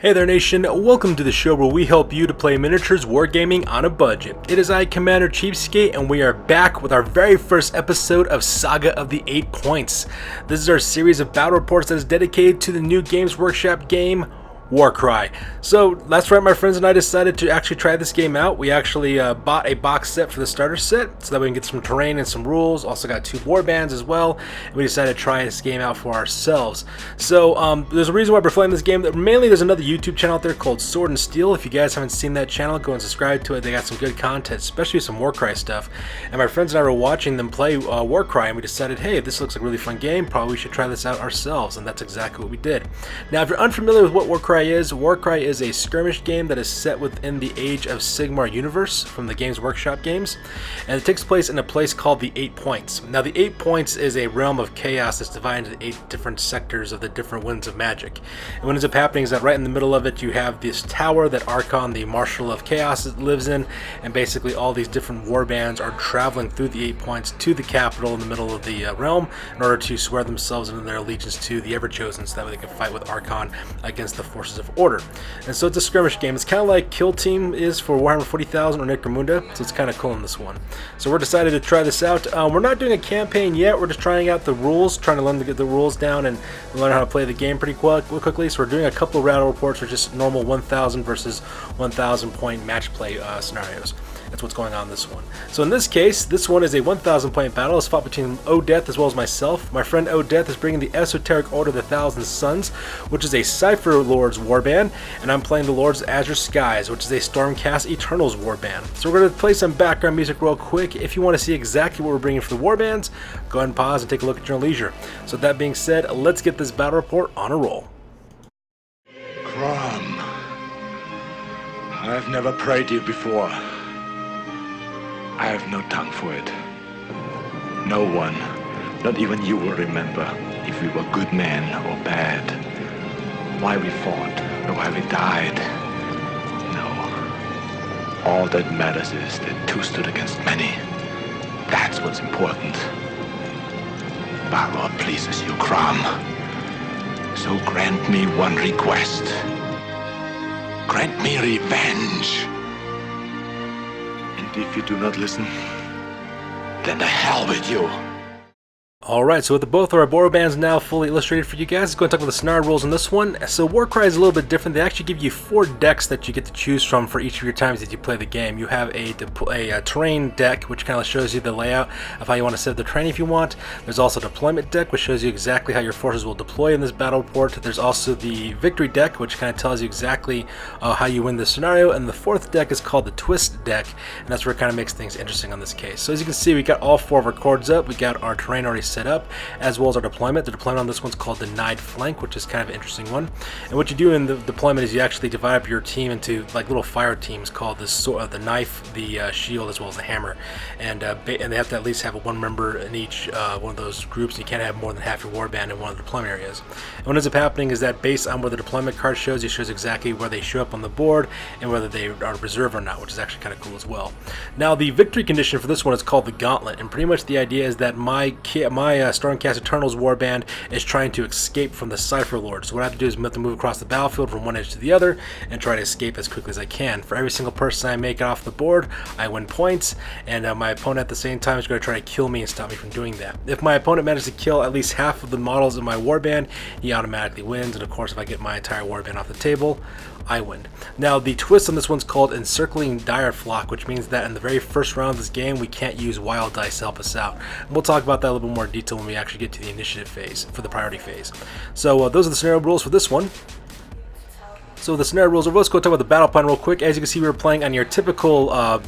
Hey there nation, welcome to the show where we help you to play miniatures wargaming on a budget. It is I, Commander Cheapskate, and we are back with our very first episode of Saga of the 8 Points. This is our series of battle reports that is dedicated to the new Games Workshop game, Warcry. So that's right, my friends and I decided to actually try this game out. We actually bought a box set for the starter set so that we can get some terrain and some rules. Also got 2 warbands as well. And we decided to try this game out for ourselves. So there's a reason why we're playing this game. Mainly there's another YouTube channel out there called Sword and Steel. If you guys haven't seen that channel, go and subscribe to it. They got some good content, especially some Warcry stuff. And my friends and I were watching them play Warcry, and we decided, hey, this looks like a really fun game. Probably we should try this out ourselves, and that's exactly what we did. Now, if you're unfamiliar with what Warcry is a skirmish game that is set within the Age of Sigmar universe from the Games Workshop games, and it takes place in a place called the 8 Points. Now, the 8 Points is a realm of chaos that's divided into 8 different sectors of the different winds of magic. And what ends up happening is that right in the middle of it, you have this tower that Archon, the Marshal of Chaos, lives in, and basically all these different warbands are traveling through the 8 Points to the capital in the middle of the realm in order to swear themselves into their allegiance to the Everchosen, so that way they can fight with Archon against the forces of Order. And so it's a skirmish game. It's kind of like Kill Team is for Warhammer 40,000 or Necromunda, so it's kind of cool in this one. So we're decided to try this out. We're not doing a campaign yet. We're just trying out the rules, trying to learn to get the rules down and learn how to play the game pretty quickly. So we're doing a couple of battle reports or just normal 1,000 versus 1,000 point match play scenarios. That's what's going on in this one. So in this case, this one is a 1,000 point battle. It's fought between Odeth as well as myself. My friend Odeth is bringing the Esoteric Order of the Thousand Suns, which is a Cypher Lords warband, and I'm playing the Lords of Azure Skies, which is a Stormcast Eternals warband. So we're going to play some background music real quick. If you want to see exactly what we're bringing for the warbands, go ahead and pause and take a look at your leisure. So with that being said, let's get this battle report on a roll. Crom, I've never prayed you before. I have no tongue for it. No one, not even you, will remember if we were good men or bad, why we fought or why we died. No. All that matters is that 2 stood against many. That's what's important. Balor pleases you, Crom. So grant me one request. Grant me revenge. If you do not listen, then the hell with you. Alright, so with both our warbands now fully illustrated for you guys, let's go and talk about the scenario rules on this one. So Warcry is a little bit different. They actually give you 4 decks that you get to choose from for each of your times that you play the game. You have a terrain deck, which kind of shows you the layout of how you want to set up the terrain if you want. There's also a deployment deck, which shows you exactly how your forces will deploy in this battle report. There's also the victory deck, which kind of tells you exactly how you win the scenario. And the 4th deck is called the twist deck, and that's where it kind of makes things interesting on this case. So as you can see, we got all 4 of our cords up. We got our terrain already set up, as well as our deployment. The deployment on this one's called Denied Flank, which is kind of an interesting one. And what you do in the deployment is you actually divide up your team into like little fire teams called the knife, the shield, as well as the hammer. And they have to at least have 1 member in each one of those groups. You can't have more than half your warband in one of the deployment areas. And what ends up happening is that based on where the deployment card shows, it shows exactly where they show up on the board and whether they are reserve or not, which is actually kind of cool as well. Now the victory condition for this one is called the Gauntlet, and pretty much the idea is that my Stormcast Eternals warband is trying to escape from the Cypher Lord. So what I have to do is move across the battlefield from one edge to the other and try to escape as quickly as I can. For every single person I make it off the board, I win points, and my opponent at the same time is going to try to kill me and stop me from doing that. If my opponent manages to kill at least half of the models in my warband, he automatically wins, and of course if I get my entire warband off the table, I win. Now the twist on this one's called Encircling Dire Flock, which means that in the very first round of this game we can't use wild dice to help us out. And we'll talk about that a little bit more in detail when we actually get to the initiative phase, for the priority phase. So those are the scenario rules for this one. So the scenario rules, let's go talk about the battle plan real quick. As you can see, we were playing on your typical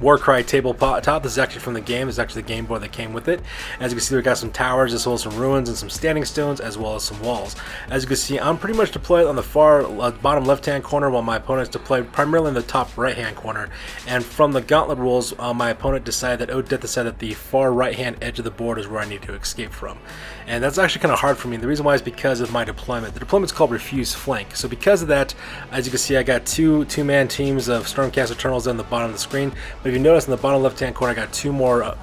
Warcry tabletop. This is actually from the game. This is actually the game board that came with it. As you can see, we got some towers, as well as some ruins and some standing stones, as well as some walls. As you can see, I'm pretty much deployed on the far bottom left-hand corner, while my opponent's deployed primarily in the top right-hand corner. And from the Gauntlet rules, my opponent decided that Odeth decided that the far right-hand edge of the board is where I need to escape from. And that's actually kind of hard for me. And the reason why is because of my deployment. The deployment's called Refuse Flank. So because of that, as you can see, I got two two-man teams of Stormcast Eternals on the bottom of the screen. screen. But if you notice in the bottom left-hand corner, I got 2 more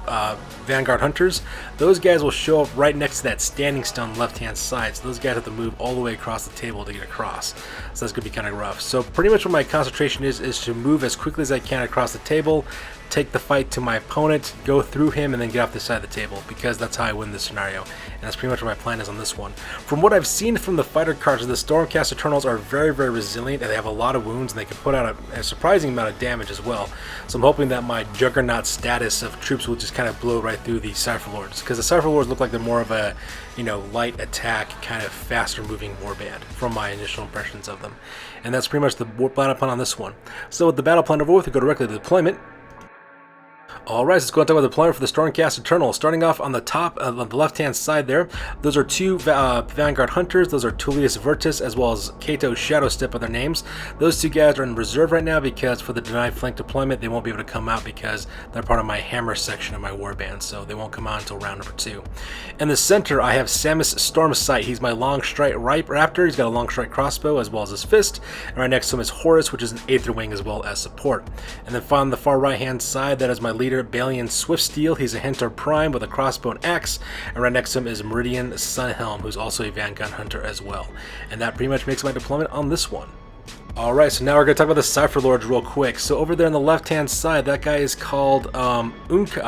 Vanguard Hunters. Those guys will show up right next to that standing stone left-hand side. So those guys have to move all the way across the table to get across. So that's going to be kind of rough. So pretty much what my concentration is to move as quickly as I can across the table, take the fight to my opponent, go through him, and then get off this side of the table, because that's how I win this scenario. And that's pretty much what my plan is on this one. From what I've seen from the fighter cards, the Stormcast Eternals are very, very resilient, and they have a lot of wounds, and they can put out a surprising amount of damage as well. So I'm hoping that my Juggernaut status of troops will just kind of blow right through the Cypher Lords, because the Cypher Lords look like they're more of a, you know, light attack, kind of faster moving warband from my initial impressions of them. And that's pretty much the battle plan on this one. So with the battle plan over with, we go directly to deployment. Alright, so let's go and talk about the deployment for the Stormcast Eternal. Starting off on the top, on the left-hand side there, those are 2 Vanguard Hunters. Those are Tullius Vertus as well as Kato Shadowstep are their names. Those 2 guys are in reserve right now because for the denied flank deployment, they won't be able to come out because they're part of my Hammer section of my warband, so they won't come out until round number 2. In the center, I have Samus Stormsight. He's my long strike raptor. He's got a long strike crossbow as well as his fist. And right next to him is Horus, which is an Aether Wing as well as support. And then on the far right-hand side, that is my leader, Balian Swiftsteel. He's a Hunter Prime with a crossbow and axe, and right next to him is Meridian Sunhelm, who's also a Vanguard Hunter as well. And that pretty much makes my deployment on this one. Alright, so now we're going to talk about the Cypher Lords real quick. So over there on the left-hand side, that guy is called Unku.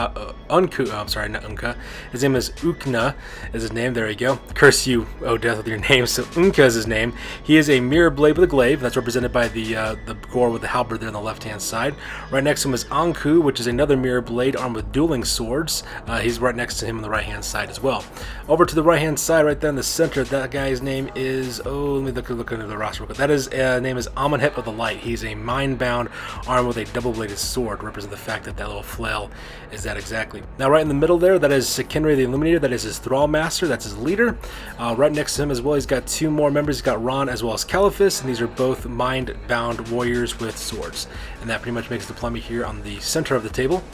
I'm sorry, not Unka. His name is Ukna, is his name. There you go. Curse you, oh death, with your name. So Unka is his name. He is a mirror blade with a glaive. That's represented by the gore with the halberd there on the left-hand side. Right next to him is Anku, which is another mirror blade armed with dueling swords. He's right next to him on the right-hand side as well. Over to the right-hand side, right there in the center, that guy's name is, let me look into the roster real quick. That is, name is Amonhep of the Light. He's a mind-bound armed with a double-bladed sword, representing the fact that that little flail is that exactly. Now right in the middle there, that is Sekinri the Illuminator. That is his Thrall Master. That's his leader. Right next to him as well, he's got 2 more members. He's got Ron as well as Caliphus, and these are both mind-bound warriors with swords. And that pretty much makes the deployment here on the center of the table.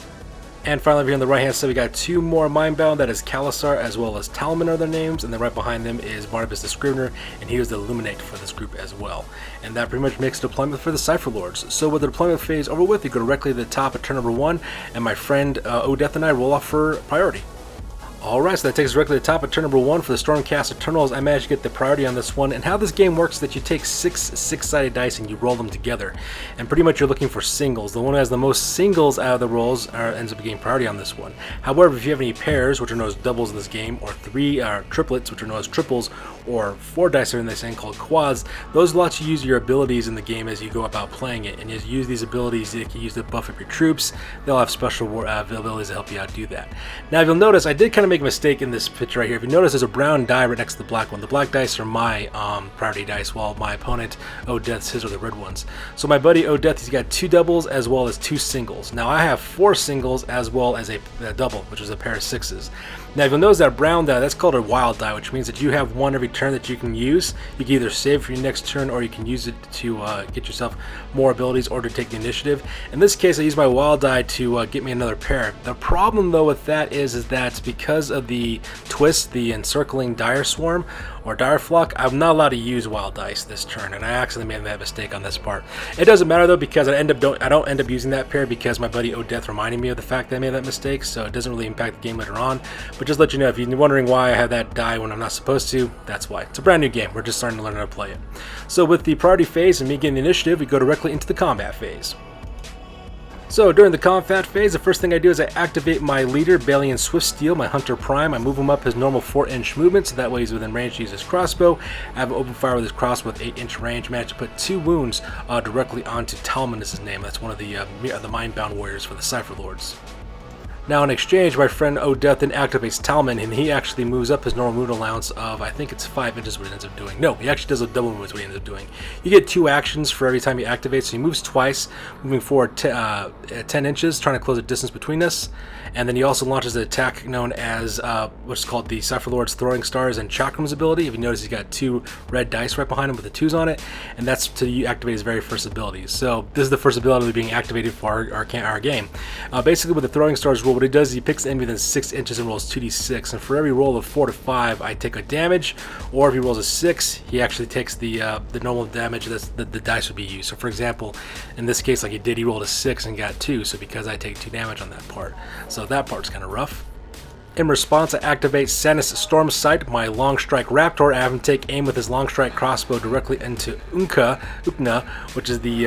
And finally, over here on the right-hand side, we got 2 more Mindbound. That is Khalasar as well as Talman are their names. And then right behind them is Barnabas the Scrivener, and he was the Illuminate for this group as well. And that pretty much makes the deployment for the Cypher Lords. So with the deployment phase over with, you go directly to the top at turn number 1, and my friend Odeth and I roll off for priority. Alright, so that takes us directly to the top of turn number 1 for the Stormcast Eternals. I managed to get the priority on this one, and how this game works is that you take 6 six-sided dice and you roll them together. And pretty much you're looking for singles. The one who has the most singles out of the rolls ends up getting priority on this one. However, if you have any pairs, which are known as doubles in this game, or 3 triplets, which are known as triples, or 4 dice are in this thing called quads, those let you use your abilities in the game as you go about playing it. And you use these abilities, you can use to buff up your troops. They'll have special abilities to help you out do that. Now, if you'll notice, I did kind of make a mistake in this picture right here. If you notice, there's a brown die right next to the black one. The black dice are my priority dice, while my opponent Odeth's, his are the red ones. So my buddy Odeth, he's got 2 doubles as well as 2 singles. Now I have 4 singles as well as a double, which is a pair of 6s. Now if you'll notice that brown die, that's called a wild die, which means that you have 1 every turn that you can use. You can either save for your next turn, or you can use it to get yourself more abilities or to take the initiative. In this case, I use my wild die to get me another pair. The problem though with that is that because of the twist, the encircling dire swarm or dire flock, I'm not allowed to use wild dice this turn, and I accidentally made that mistake on this part. It doesn't matter though, because I don't end up using that pair because my buddy Odeth reminded me of the fact that I made that mistake, so it doesn't really impact the game later on. But just to let you know, if you're wondering why I have that die when I'm not supposed to, that's why. It's a brand new game. We're just starting to learn how to play it. So with the priority phase and me getting the initiative, we go directly into the combat phase. So during the combat phase, the first thing I do is I activate my leader, Balian Swiftsteel, my Hunter Prime. I move him up his normal 4-inch movement, so that way he's within range to use his crossbow. I have an open fire with his crossbow with 8-inch range. Managed to put 2 wounds directly onto Talman is his name. That's one of the Mindbound warriors for the Cypher Lords. Now in exchange, my friend Odeth then activates Talman, and he actually moves up his normal movement allowance of, I think it's 5 inches what he ends up doing. No, he actually does a double move is what he ends up doing. You get 2 actions for every time he activates, so he moves twice, moving forward 10 inches, trying to close a distance between us. And then he also launches an attack known as, what's called the Cypher Lord's Throwing Stars and Chakram's ability. If you notice, he's got 2 red dice right behind him with the 2s on it, and that's to activate his very first ability. So this is the first ability being activated for our game. Basically, what the Throwing Stars rule what he does is he picks the enemy within 6 inches and rolls 2d6, and for every roll of 4 to 5 I take a damage, or if he rolls a 6 he actually takes the normal damage that the dice would be used. So for example, in this case, like he did, he rolled a 6 and got 2, so because I take 2 damage on that part, so that part's kind of rough. In response, I activate Sanus Storm Sight, my Long Strike Raptor. I have him take aim with his Long Strike crossbow directly into Ukna, which is the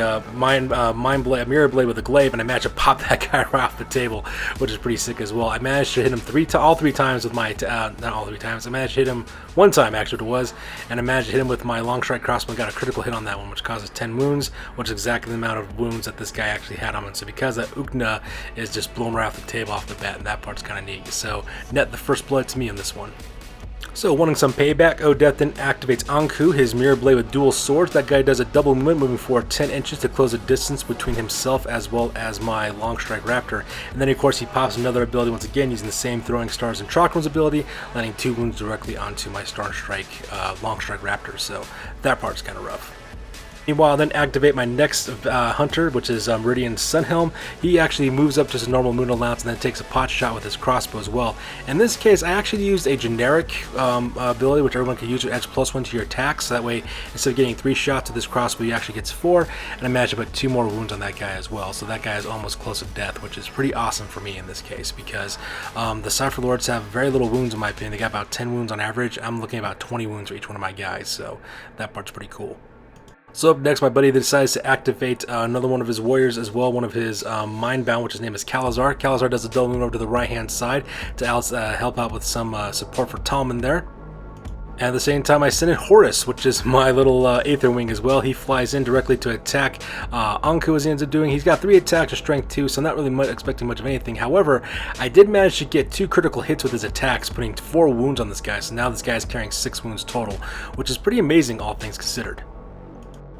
mirror blade with a glaive, and I managed to pop that guy right off the table, which is pretty sick as well. I managed to hit him all three times with my, not all 3 times, I managed to hit him one time actually it was, and I managed to hit him with my Long Strike crossbow and got a critical hit on that one, which causes 10 wounds, which is exactly the amount of wounds that this guy actually had on him. So because that Ukna is just blown right off the table off the bat, and that part's kind of neat. So net the first blood to me in this one. So wanting some payback, Odeth then activates Anku, his mirror blade with dual swords. That guy does a double movement, moving forward 10 inches to close the distance between himself as well as my Long Strike Raptor. And then of course he pops another ability once again using the same Throwing Stars and Chakras ability, landing 2 wounds directly onto my Long Strike Raptor. So that part's kind of rough. Meanwhile, then activate my next hunter, which is Meridian Sunhelm. He actually moves up to his normal moon allowance and then takes a pot shot with his crossbow as well. In this case, I actually used a generic ability, which everyone can use to add +1 to your attack. So that way, instead of getting 3 shots with this crossbow, he actually gets 4. And I managed to put 2 more wounds on that guy as well. So that guy is almost close to death, which is pretty awesome for me in this case, because the Cypher Lords have very little wounds in my opinion. They got about 10 wounds on average. I'm looking at about 20 wounds for each one of my guys. So that part's pretty cool. So up next, my buddy decides to activate another one of his warriors as well, one of his Mindbound, which his name is Kalazar. Kalazar does a double move over to the right-hand side to help out with some support for Talman there. And at the same time, I send in Horus, which is my little Aether Wing as well. He flies in directly to attack Anku as he ends up doing. He's got 3 attacks with strength 2, so not really expecting much of anything. However, I did manage to get 2 critical hits with his attacks, putting 4 wounds on this guy. So now this guy is carrying 6 wounds total, which is pretty amazing all things considered.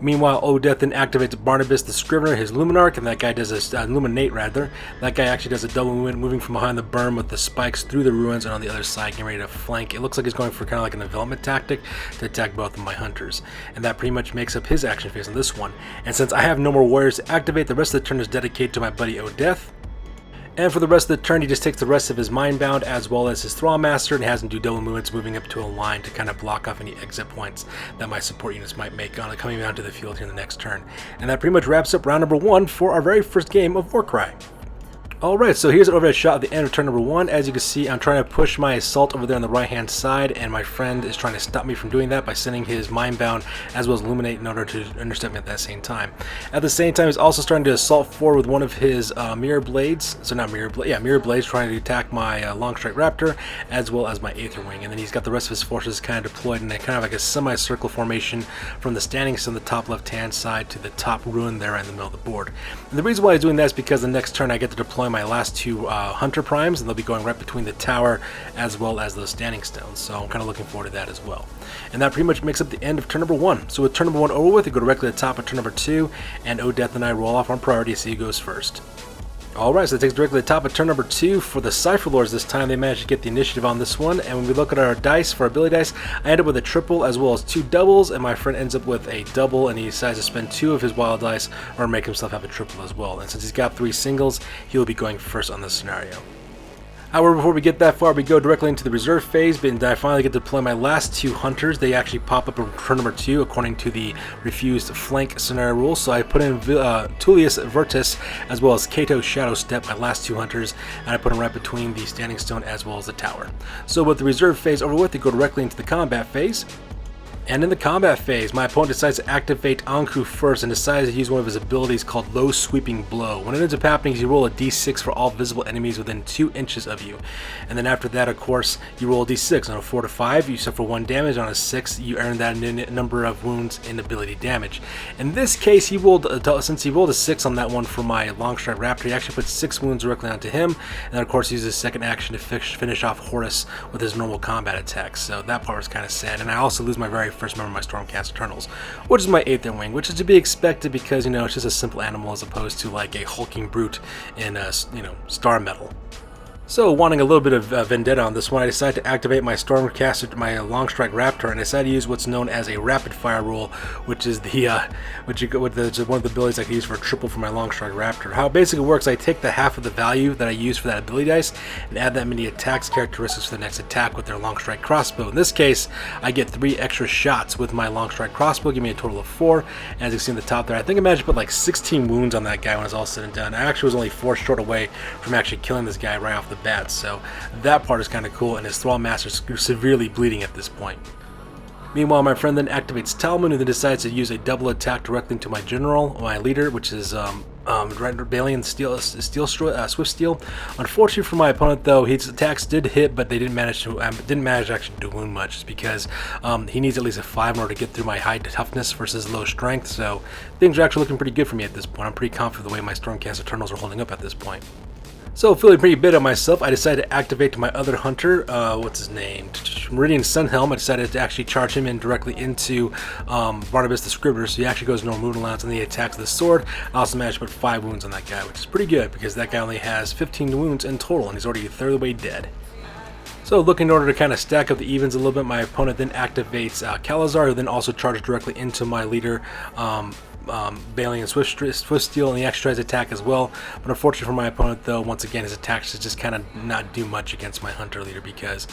Meanwhile, Odeth then activates Barnabas the Scrivener, his Luminarch, and that guy does a Luminate rather. That guy actually does a double movement, moving from behind the berm with the spikes through the ruins and on the other side, getting ready to flank. It looks like he's going for kind of like an envelopment tactic to attack both of my hunters. And that pretty much makes up his action phase on this one. And since I have no more warriors to activate, the rest of the turn is dedicated to my buddy Odeth. And for the rest of the turn, he just takes the rest of his Mindbound as well as his Thrallmaster and has him do double movements, moving up to a line to kind of block off any exit points that my support units might make on coming down to the field here in the next turn. And that pretty much wraps up round number 1 for our very first game of Warcry. Alright, so here's an overhead shot at the end of turn number 1. As you can see, I'm trying to push my assault over there on the right hand side, and my friend is trying to stop me from doing that by sending his Mindbound as well as Illuminate in order to intercept me at that same time. At the same time, he's also starting to assault forward with one of his Mirror Blades, Mirror Blades, trying to attack my Long Strike Raptor as well as my Aether Wing. And then he's got the rest of his forces kind of deployed in a kind of like a semicircle formation from the standing stone on the top left hand side to the top ruin there in the middle of the board. And the reason why he's doing that is because the next turn I get to deploy my last 2 Hunter Primes, and they'll be going right between the tower as well as those standing stones, so I'm kind of looking forward to that as well. And that pretty much makes up the end of turn number 1. So with turn number 1 over with, we go directly to the top of turn number 2, and Odeth and I roll off on priority to see who goes first. Alright, so it takes directly to the top of turn number 2 for the Cypher Lords this time. They managed to get the initiative on this one, and when we look at our dice for ability dice, I end up with a triple as well as 2 doubles, and my friend ends up with a double, and he decides to spend 2 of his wild dice or make himself have a triple as well. And since he's got 3 singles, he'll be going first on this scenario. However, before we get that far, we go directly into the reserve phase, and I finally get to deploy my last 2 hunters. They actually pop up in turn number 2 according to the refused flank scenario rule. So I put in Tullius Vertus as well as Kato Shadow Step, my last 2 hunters, and I put them right between the standing stone as well as the tower. So with the reserve phase over with, we go directly into the combat phase. And in the combat phase, my opponent decides to activate Anku first and decides to use one of his abilities called Low Sweeping Blow. When it ends up happening is you roll a d6 for all visible enemies within 2 inches of you. And then after that, of course, you roll a d6. On a 4 to 5, you suffer 1 damage. On a 6, you earn that number of wounds in ability damage. In this case, since he rolled a 6 on that one for my Long Strike Raptor, he actually puts 6 wounds directly onto him. And then, of course, he uses his second action to finish off Horus with his normal combat attacks. So that part was kind of sad. And I also lose my very first member of my Stormcast Eternals, which is my Aether Wing, which is to be expected because, you know, it's just a simple animal as opposed to like a hulking brute in, Star Metal. So, wanting a little bit of vendetta on this one, I decided to activate my Stormcaster, my Longstrike Raptor, and I decided to use what's known as a Rapid Fire rule, which is one of the abilities I can use for a triple for my Longstrike Raptor. How it basically works, I take the half of the value that I use for that ability dice and add that many attacks characteristics for the next attack with their Longstrike Crossbow. In this case, I get 3 extra shots with my Longstrike Crossbow, give me a total of 4. As you can see in the top there, I think I managed to put like 16 wounds on that guy when it's all said and done. I actually was only 4 short away from actually killing this guy right off the bat, so that part is kind of cool, and his Thrall Master is severely bleeding at this point. Meanwhile, my friend then activates Talman, who then decides to use a double attack directly into my general, my leader, which is Balian Swift Steel. Unfortunately for my opponent, though, his attacks did hit, but they didn't manage to actually do wound much, just because he needs at least a 5 in order to get through my high toughness versus low strength. So things are actually looking pretty good for me at this point. I'm pretty confident the way my Stormcast Eternals are holding up at this point. So, feeling pretty bit on myself, I decided to activate my other hunter, what's his name? Meridian Sunhelm. I decided to actually charge him in directly into Barnabas the Scrivener, so he actually goes normal movement allowance and he attacks with the sword. I also managed to put 5 wounds on that guy, which is pretty good because that guy only has 15 wounds in total and he's already a third of the way dead. So looking in order to kind of stack up the evens a little bit, my opponent then activates Kalazar, who then also charges directly into my leader, Balian Swift Steel, and he actually tries to attack as well. But unfortunately for my opponent, though, once again his attacks just kind of not do much against my hunter leader because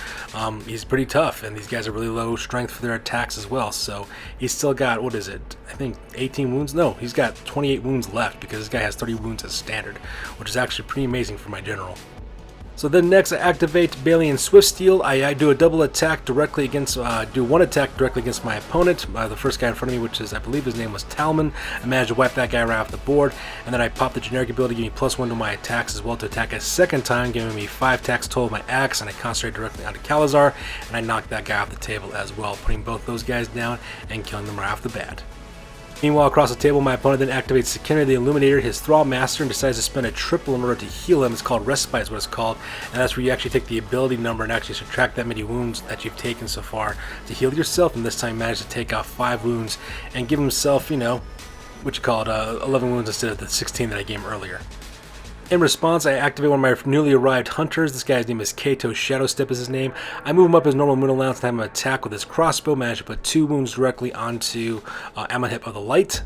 he's pretty tough, and these guys are really low strength for their attacks as well. So he's still got, what is it? I think 18 wounds. No, he's got 28 wounds left because this guy has 30 wounds as standard, which is actually pretty amazing for my general. So then next I activate Balian Swift Steel. I do a double attack directly against, do one attack directly against my opponent, the first guy in front of me, which is, I believe his name was Talman. I managed to wipe that guy right off the board, and then I pop the generic ability, give me +1 to my attacks as well to attack a second time, giving me 5 attacks total with my axe, and I concentrate directly onto Kalazar, and I knock that guy off the table as well, putting both those guys down and killing them right off the bat. Meanwhile, across the table, my opponent then activates Sekina the Illuminator, his Thrall Master, and decides to spend a triple in order to heal him. It's called Respite is what it's called, and that's where you actually take the ability number and actually subtract that many wounds that you've taken so far to heal yourself, and this time manage to take off 5 wounds and give himself, 11 wounds instead of the 16 that I gave him earlier. In response, I activate one of my newly arrived hunters. This guy's name is Kato Shadowstep is his name. I move him up his normal moon allowance and have him attack with his crossbow. Manage to put 2 wounds directly onto Amenhotep of the Light.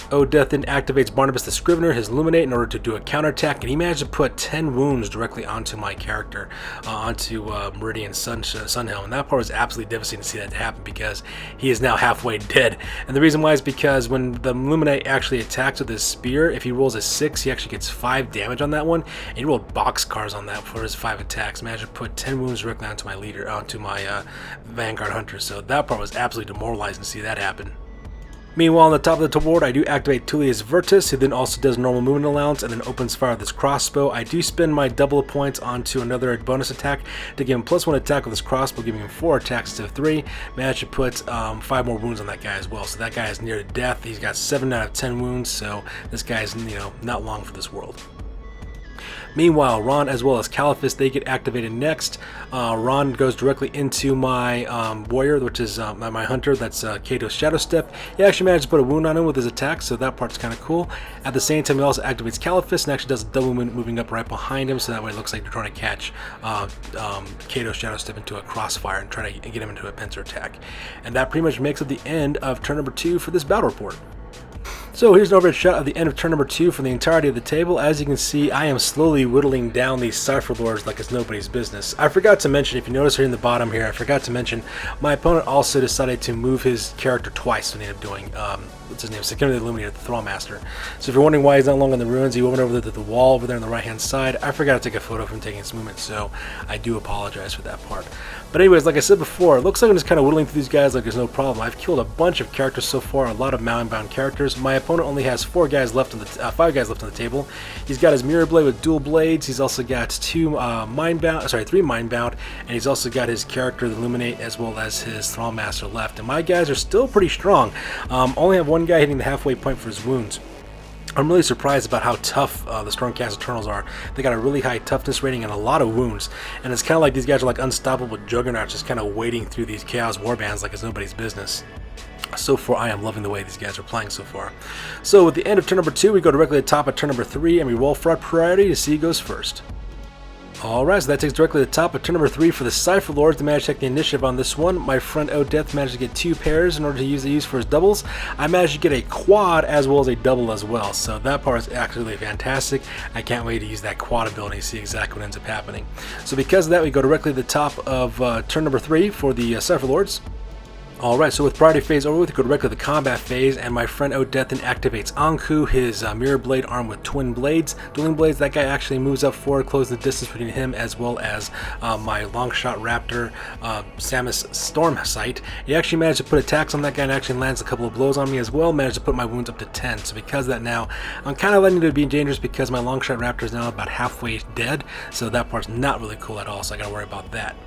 Odeth then activates Barnabas the Scrivener, his Illuminate, in order to do a counterattack, and he managed to put 10 wounds directly onto my character, onto Meridian Sunhelm, and that part was absolutely devastating to see that happen because he is now halfway dead. And the reason why is because when the Illuminate actually attacks with his spear, if he rolls a 6, he actually gets 5 damage on that one, and he rolled boxcars on that for his 5 attacks. Managed to put 10 wounds directly onto my leader, onto my Vanguard Hunter, so that part was absolutely demoralizing to see that happen. Meanwhile, on the top of the board, I do activate Tullius Vertus, who then also does normal movement allowance and then opens fire with his crossbow. I do spend my double points onto another bonus attack to give him +1 attack with his crossbow, giving him 4 attacks instead of 3. Managed to put 5 more wounds on that guy as well. So that guy is near to death. He's got 7 out of 10 wounds, so this guy is, not long for this world. Meanwhile, Ron as well as Caliphus, they get activated next. Ron goes directly into my warrior, which is my hunter, that's Kato Shadowstep. He actually managed to put a wound on him with his attack, so that part's kind of cool. At the same time, he also activates Caliphus and actually does a double movement moving up right behind him, so that way it looks like they're trying to catch Kato Shadowstep into a crossfire and try to get him into a pincer attack. And that pretty much makes it the end of turn number 2 for this battle report. So here's an overhead shot of the end of turn number 2 for the entirety of the table. As you can see, I am slowly whittling down these Cypher Lords like it's nobody's business. I forgot to mention, if you notice here in the bottom here, I forgot to mention, my opponent also decided to move his character twice when he ended up doing, what's his name, Sekina the Illuminator, the Thrall Master. So if you're wondering why he's not long on the ruins, he went over to the wall over there on the right hand side. I forgot to take a photo of him taking his movement, so I do apologize for that part. But anyways, like I said before, it looks like I'm just kind of whittling through these guys like there's no problem. I've killed a bunch of characters so far, a lot of mountain-bound characters. My opponent only has 5 guys left on the table. He's got his Mirror Blade with dual blades. He's also got 3 Mindbound, and he's also got his character, the Illuminate, as well as his Thrall Master left. And my guys are still pretty strong. Only have one guy hitting the halfway point for his wounds. I'm really surprised about how tough the Stormcast Eternals are. They got a really high toughness rating and a lot of wounds. And it's kind of like these guys are like unstoppable juggernauts just kind of wading through these Chaos Warbands like it's nobody's business. So far, I am loving the way these guys are playing so far. So at the end of turn number 2, we go directly to the top of turn number 3, and we roll for our priority to see who goes first. Alright, so that takes directly to the top of turn number 3 for the Cypher Lords to manage to take the initiative on this one. My friend Odeth managed to get 2 pairs in order to use these for his doubles. I managed to get a quad as well as a double as well, so that part is actually fantastic. I can't wait to use that quad ability and see exactly what ends up happening. So because of that, we go directly to the top of turn number 3 for the Cypher Lords. Alright, so with priority phase over with, we go directly to the combat phase, and my friend Odethin activates Anku, his mirror blade armed with twin blades. Dueling blades, that guy actually moves up forward, closing the distance between him as well as my Longshot Raptor, Samus Stormsight. He actually managed to put attacks on that guy and actually lands a couple of blows on me as well, managed to put my wounds up to 10. So because of that now, I'm kind of letting it be dangerous because my Longshot Raptor is now about halfway dead, so that part's not really cool at all, so I gotta worry about that.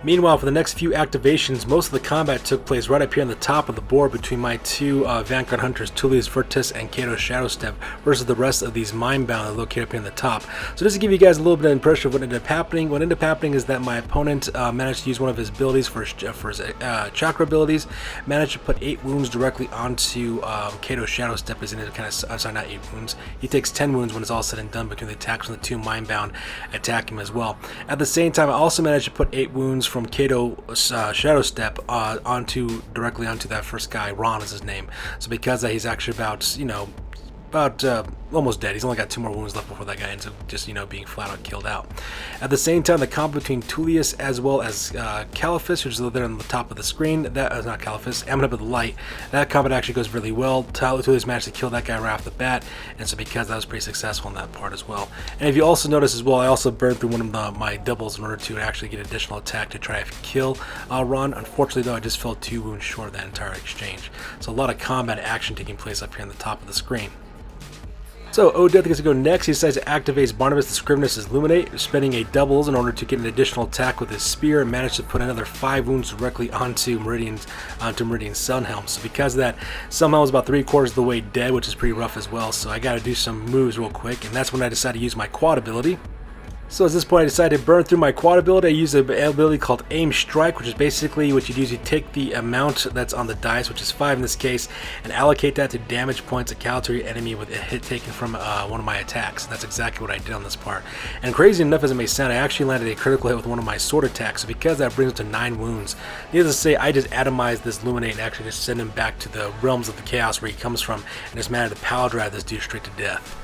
Meanwhile, for the next few activations, most of the combat took place right up here on the top of the board between my two Vanguard Hunters, Tullius Virtus and Kato Shadowstep, versus the rest of these Mindbound that are located up here on the top. So just to give you guys a little bit of impression of what ended up happening, is that my opponent managed to use one of his abilities for his chakra abilities, managed to put 8 wounds directly onto Kato Shadowstep, as in it kind of, sorry, not 8 wounds. He takes 10 wounds when it's all said and done between the attacks from the 2 Mindbound attack him as well. At the same time, I also managed to put 8 wounds from Kato Shadowstep directly onto that first guy. Ron is his name. So because he's actually about, almost dead. He's only got 2 more wounds left before that guy ends up just, being flat out killed out. At the same time, the combo between Tullius as well as Caliphus, which is there on the top of the screen, that is not Caliphus, Amulet of the Light, that combat actually goes really well. Tullius managed to kill that guy right off the bat, and so because that was pretty successful in that part as well. And if you also notice as well, I also burned through one of my doubles in order to actually get additional attack to try to kill Ron. Unfortunately though, I just fell 2 wounds short of that entire exchange. So a lot of combat action taking place up here on the top of the screen. So Odeth gets to go next. He decides to activate Barnabas the Scrivener's Illuminate, spending a doubles in order to get an additional attack with his spear and manage to put another 5 wounds directly onto Meridian's Sunhelm. So because of that, Sunhelm is about 3/4 of the way dead, which is pretty rough as well. So I got to do some moves real quick, and that's when I decided to use my quad ability. So at this point I decided to burn through my quad ability. I use an ability called Aim Strike, which is basically what you do is you take the amount that's on the dice, which is 5 in this case, and allocate that to damage points account to your enemy with a hit taken from one of my attacks. That's exactly what I did on this part. And crazy enough as it may sound, I actually landed a critical hit with one of my sword attacks, so because that brings it to 9 wounds. Needless to say, I just atomized this Luminate and actually just sent him back to the realms of the chaos where he comes from, and just managed to power drive this dude straight to death.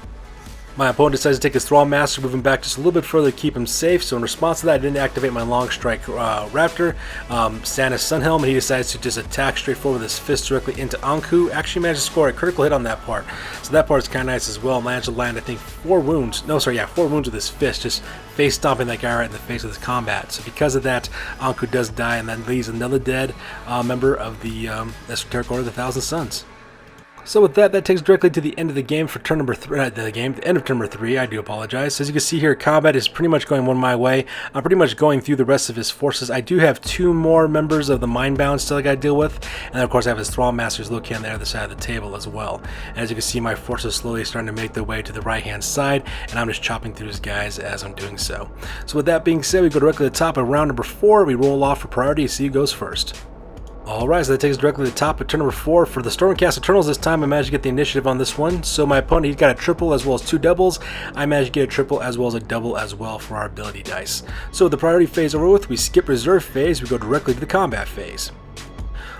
My opponent decides to take his Thrall Master, move him back just a little bit further to keep him safe, so in response to that I didn't activate my Long Strike Raptor, Samus Sunhelm, and he decides to just attack straight forward with his fist directly into Anku. Actually managed to score a critical hit on that part, so that part is kind of nice as well. Managed to land, I think, 4 wounds with his fist, just face stomping that guy right in the face with his combat. So because of that, Anku does die, and that leaves another dead member of the Esoteric Order of the Thousand Suns. So with that, that takes directly to the end of the game for turn number 3, the end of turn number 3, I do apologize. So as you can see here, combat is pretty much going one my way. I'm pretty much going through the rest of his forces. I do have 2 more members of the Mindbound still I gotta deal with, and then of course I have his Thrall Masters located on the other side of the table as well. And as you can see, my forces slowly starting to make their way to the right hand side, and I'm just chopping through his guys as I'm doing so. So with that being said, we go directly to the top of round number 4, we roll off for priority, see who goes first. Alright, so that takes us directly to the top of turn number 4. For the Stormcast Eternals this time, I managed to get the initiative on this one. So my opponent, he's got a triple as well as 2 doubles. I managed to get a triple as well as a double as well for our ability dice. So with the priority phase over with, we skip reserve phase, we go directly to the combat phase.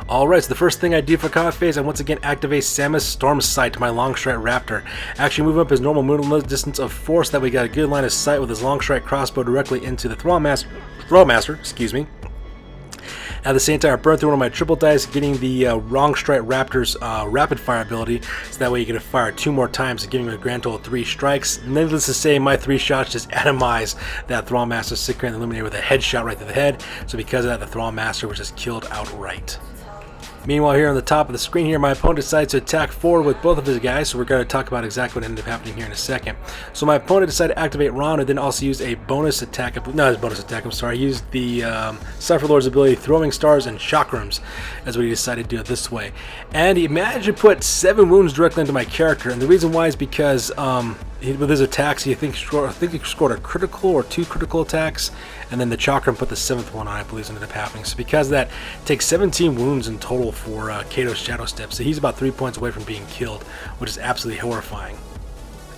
Alright, so the first thing I do for combat phase, I once again activate Samus Stormsight, my Longstrike Raptor. Actually move up his normal movement distance of 4 so that we got a good line of sight with his Longstrike crossbow directly into the Thrall Master, excuse me. At the same time, I burned through one of my triple dice, getting the Longstrike Raptor's rapid fire ability, so that way you can fire 2 more times, giving him a grand total of 3 strikes. Needless to say, my 3 shots just atomize that Thrall Master Secret and Illuminator with a headshot right to the head, so because of that, the Thrall Master was just killed outright. Meanwhile, here on the top of the screen here, my opponent decides to attack forward with both of his guys, so we're going to talk about exactly what ended up happening here in a second. So my opponent decided to activate Ron and then also use a bonus attack, he used the Cypher Lord's ability, Throwing Stars and Chakrams, is what he decided to do it this way. And he managed to put 7 wounds directly into my character, and the reason why is because with his attacks, he he scored a critical or 2 critical attacks, and then the Chakram put the 7th one on, I believe, ended up happening. So because of that, it takes 17 wounds in total for Kato's Shadowstep, so he's about 3 points away from being killed, which is absolutely horrifying.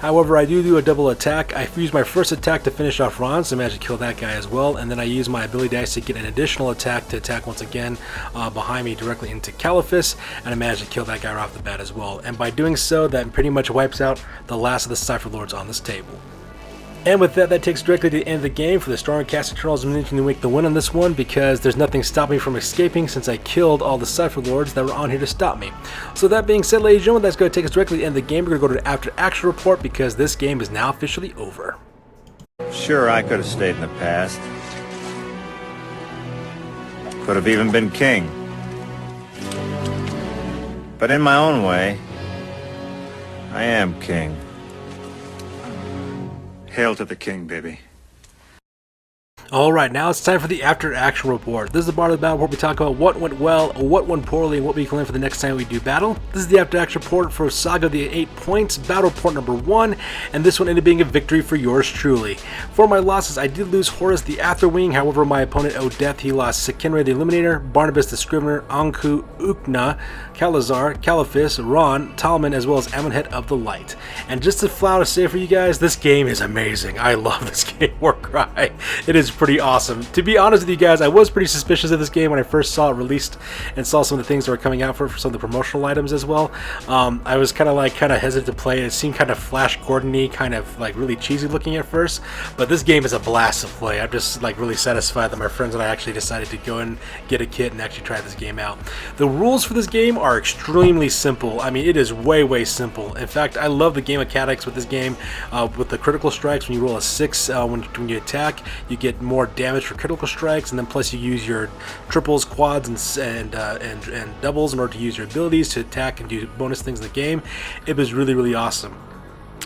However, I do a double attack. I use my first attack to finish off Ron, so I managed to kill that guy as well, and then I use my ability dice to get an additional attack to attack once again behind me directly into Caliphus, and I managed to kill that guy right off the bat as well. And by doing so, that pretty much wipes out the last of the Cypher Lords on this table. And with that, that takes directly to the end of the game for the Stormcast Eternals. I'm managing to make the win on this one because there's nothing stopping me from escaping since I killed all the Cypher Lords that were on here to stop me. So that being said, ladies and gentlemen, that's going to take us directly to the end of the game. We're going to go to the After Action Report because this game is now officially over. Sure, I could have stayed in the past. Could have even been king. But in my own way, I am king. Hail to the king, baby. Alright, now it's time for the After Action Report. This is the part of the battle where we talk about what went well, what went poorly, and what we can learn for the next time we do battle. This is the After Action Report for Saga of the 8 Points, Battle Report number 1, and this one ended up being a victory for yours truly. For my losses, I did lose Horus the Aetherwing, however my opponent Odeth, he lost Sekenre the Illuminator, Barnabas the Scrivener, Anku, Ukna, Kalazar, Caliphus, Ron, Talman, as well as Amonhet of the Light. And just to flat out say for you guys, this game is amazing. I love this game, Warcry. It is pretty awesome. To be honest with you guys, I was pretty suspicious of this game when I first saw it released and saw some of the things that were coming out for some of the promotional items as well. I was kind of hesitant to play it. It seemed kind of Flash Gordon-y, kind of like really cheesy looking at first, but this game is a blast to play. I'm just like really satisfied that my friends and I actually decided to go and get a kit and actually try this game out. The rules for this game are extremely simple. I mean, it is way simple. In fact, I love the game mechanics with this game. With the critical strikes, when you roll a 6 when you attack, you get more damage for critical strikes, and then plus you use your triples, quads, and doubles in order to use your abilities to attack and do bonus things in the game. It was really awesome.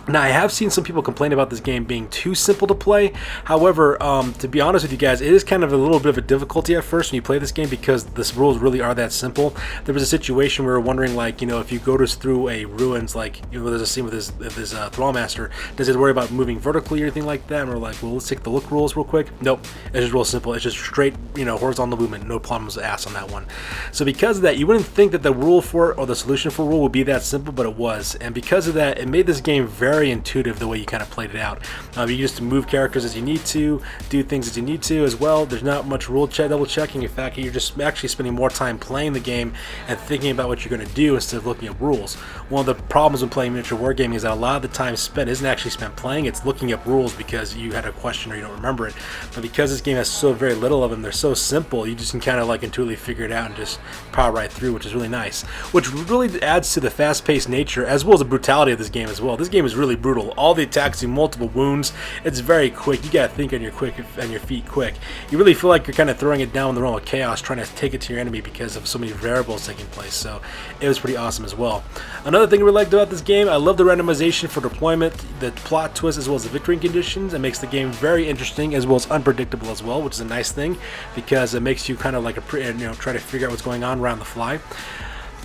Now, I have seen some people complain about this game being too simple to play. However, to be honest with you guys, it is kind of a little bit of a difficulty at first when you play this game because the rules really are that simple. There was a situation where we were wondering, like, you know, if you go through a ruins, like, you know, there's a scene with this Thrallmaster, does it worry about moving vertically or anything like that? And we're like, well, let's take the look rules real quick. Nope, it's just real simple. It's just straight, you know, horizontal movement. No problems asked on that one. So because of that, you wouldn't think that the rule for it or the solution for rule would be that simple, but it was. And because of that, it made this game very intuitive the way you kind of played it out. You just move characters as you need to, do things as you need to as well. There's not much rule double checking. In fact, you're just actually spending more time playing the game and thinking about what you're going to do instead of looking at rules. One of the problems when playing miniature wargaming is that a lot of the time spent isn't actually spent playing, it's looking up rules because you had a question or you don't remember it. But because this game has so very little of them, they're so simple, you just can kind of like intuitively figure it out and just power right through, which is really nice. Which really adds to the fast-paced nature as well as the brutality of this game as well. This game is really brutal. All the attacks do multiple wounds. It's very quick. You gotta think on your feet quick. You really feel like you're kind of throwing it down in the realm of chaos, trying to take it to your enemy because of so many variables taking place. So it was pretty awesome as well. Another thing I really liked about this game, I love the randomization for deployment, the plot twist, as well as the victory conditions. It makes the game very interesting as well as unpredictable as well, which is a nice thing because it makes you kind of like try to figure out what's going on around the fly.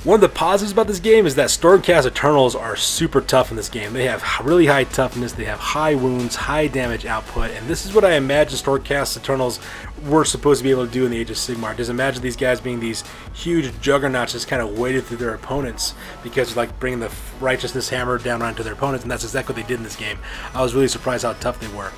One of the positives about this game is that Stormcast Eternals are super tough in this game. They have really high toughness, they have high wounds, high damage output, and this is what I imagine Stormcast Eternals were supposed to be able to do in the Age of Sigmar. Just imagine these guys being these huge juggernauts just kind of weighted through their opponents because like bringing the righteousness hammer down onto their opponents, and that's exactly what they did in this game. I was really surprised how tough they were.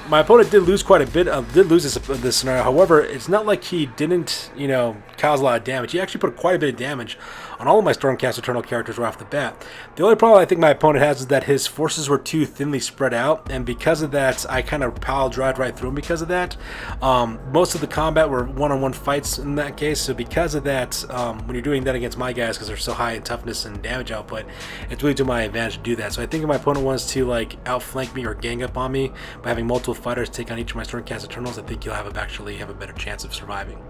My opponent did lose quite a bit, did lose this scenario. However, it's not like he didn't, you know, cause a lot of damage. He actually put quite a bit of damage on all of my Stormcast Eternal characters right off the bat. The only problem I think my opponent has is that his forces were too thinly spread out, and because of that, I kind of pile drive right through him because of that. Most of the combat were one-on-one fights in that case, so because of that, when you're doing that against my guys, because they're so high in toughness and damage output, it's really to my advantage to do that. So I think if my opponent wants to like outflank me or gang up on me by having multiple fighters take on each of my Stormcast Eternals, I think you'll actually have a better chance of surviving.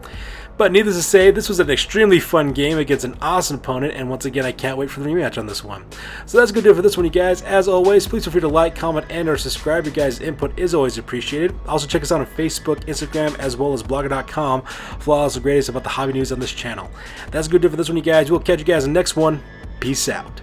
But needless to say, this was an extremely fun game against an awesome opponent, and once again, I can't wait for the rematch on this one. So that's going to do it for this one, you guys. As always, please feel free to like, comment, and or subscribe. Your guys' input is always appreciated. Also, check us out on Facebook, Instagram, as well as blogger.com for all the greatest about the hobby news on this channel. That's going to do it for this one, you guys. We'll catch you guys in the next one. Peace out.